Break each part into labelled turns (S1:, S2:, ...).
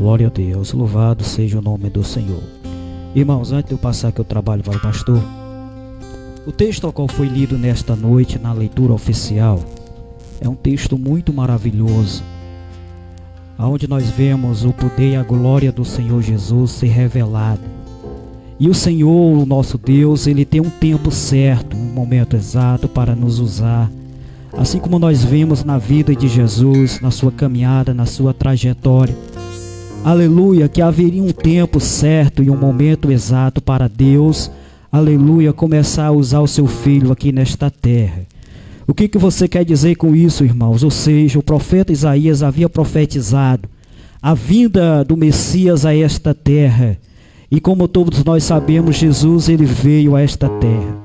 S1: Glória a Deus, louvado seja o nome do Senhor. Irmãos, antes de eu passar aqui o trabalho para o pastor, o texto ao qual foi lido nesta noite na leitura oficial é um texto muito maravilhoso, onde nós vemos o poder e a glória do Senhor Jesus ser revelado. E o Senhor, o nosso Deus, Ele tem um tempo certo, um momento exato para nos usar. Assim como nós vemos na vida de Jesus, na sua caminhada, na sua trajetória. Aleluia, que haveria um tempo certo e um momento exato para Deus, aleluia, começar a usar o seu filho aqui nesta terra. O que você quer dizer com isso, irmãos? Ou seja, o profeta Isaías havia profetizado a vinda do Messias a esta terra. E como todos nós sabemos, Jesus ele veio a esta terra.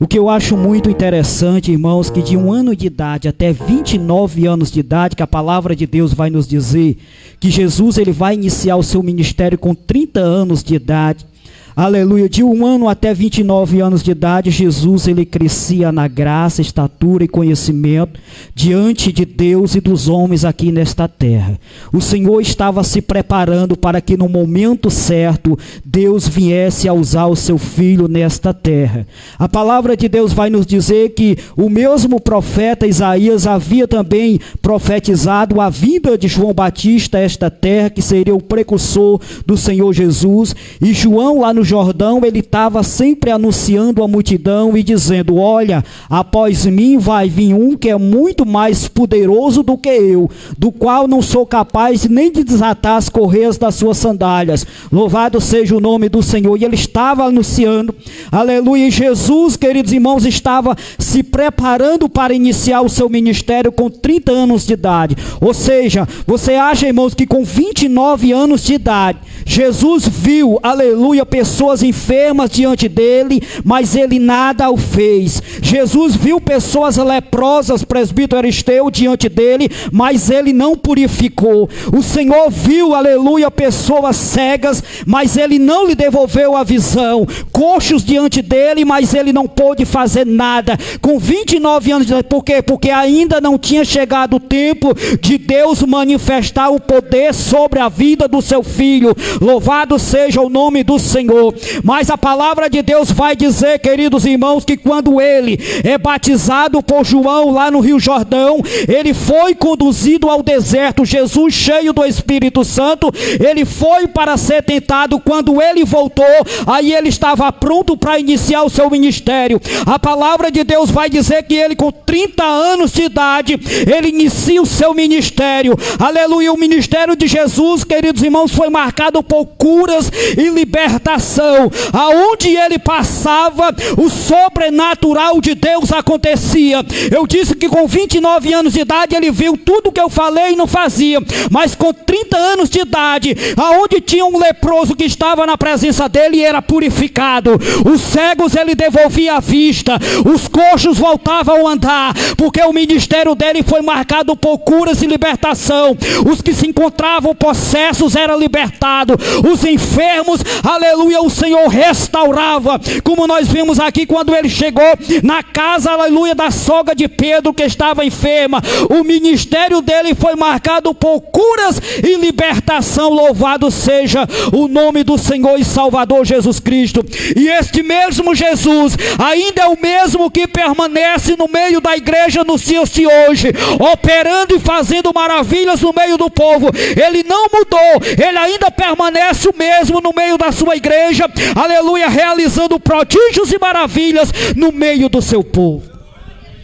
S1: O que eu acho muito interessante, irmãos, que de 1 ano de idade até 29 anos de idade, que a palavra de Deus vai nos dizer, que Jesus ele vai iniciar o seu ministério com 30 anos de idade. Aleluia, de 1 ano até 29 anos de idade, Jesus ele crescia na graça, estatura e conhecimento diante de Deus e dos homens aqui nesta terra. O Senhor estava se preparando para que no momento certo Deus viesse a usar o seu filho nesta terra. A palavra de Deus vai nos dizer que o mesmo profeta Isaías havia também profetizado a vinda de João Batista a esta terra, que seria o precursor do Senhor Jesus. E João lá no Jordão, ele estava sempre anunciando a multidão e dizendo: olha, após mim vai vir um que é muito mais poderoso do que eu, do qual não sou capaz nem de desatar as correias das suas sandálias. Louvado seja o nome do Senhor. E ele estava anunciando, aleluia, e Jesus, queridos irmãos, estava se preparando para iniciar o seu ministério com 30 anos de idade. Ou seja, você acha, irmãos, que com 29 anos de idade, Jesus viu, aleluia, pessoas enfermas diante dele, mas ele nada o fez. Jesus viu pessoas leprosas, presbítero Aristeu, diante dele, mas ele não purificou. O Senhor viu, aleluia, pessoas cegas, mas ele não lhe devolveu a visão. Coxos diante dele, mas ele não pôde fazer nada. Com 29 anos de idade, por quê? Porque ainda não tinha chegado o tempo de Deus manifestar o poder sobre a vida do seu filho. Louvado seja o nome do Senhor. Mas a palavra de Deus vai dizer, queridos irmãos, que quando ele é batizado por João lá no Rio Jordão, ele foi conduzido ao deserto. Jesus, cheio do Espírito Santo, ele foi para ser tentado. Quando ele voltou, aí ele estava pronto para iniciar o seu ministério. A palavra de Deus vai dizer que ele, com 30 anos de idade, ele inicia o seu ministério. Aleluia, o ministério de Jesus, queridos irmãos, foi marcado por curas e libertação. Aonde ele passava, o sobrenatural de Deus acontecia. Eu disse que com 29 anos de idade ele viu tudo que eu falei e não fazia, mas com 30 anos de idade, aonde tinha um leproso que estava na presença dele, era purificado. Os cegos ele devolvia a vista, os coxos voltavam a andar, porque o ministério dele foi marcado por curas e libertação. Os que se encontravam possessos eram libertados, os enfermos, aleluia, o Senhor restaurava, como nós vimos aqui quando ele chegou na casa, aleluia, da sogra de Pedro, que estava enferma. O ministério dele foi marcado por curas e libertação. Louvado seja o nome do Senhor e Salvador Jesus Cristo. E este mesmo Jesus ainda é o mesmo que permanece no meio da igreja nos dias de hoje, operando e fazendo maravilhas no meio do povo. Ele não mudou, ele ainda permanece o mesmo no meio da sua igreja, aleluia, realizando prodígios e maravilhas no meio do seu povo.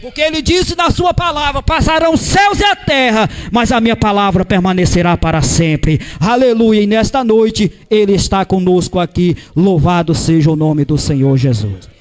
S1: Porque ele disse na sua palavra: passarão os céus e a terra, mas a minha palavra permanecerá para sempre. Aleluia, e nesta noite ele está conosco aqui. Louvado seja o nome do Senhor Jesus.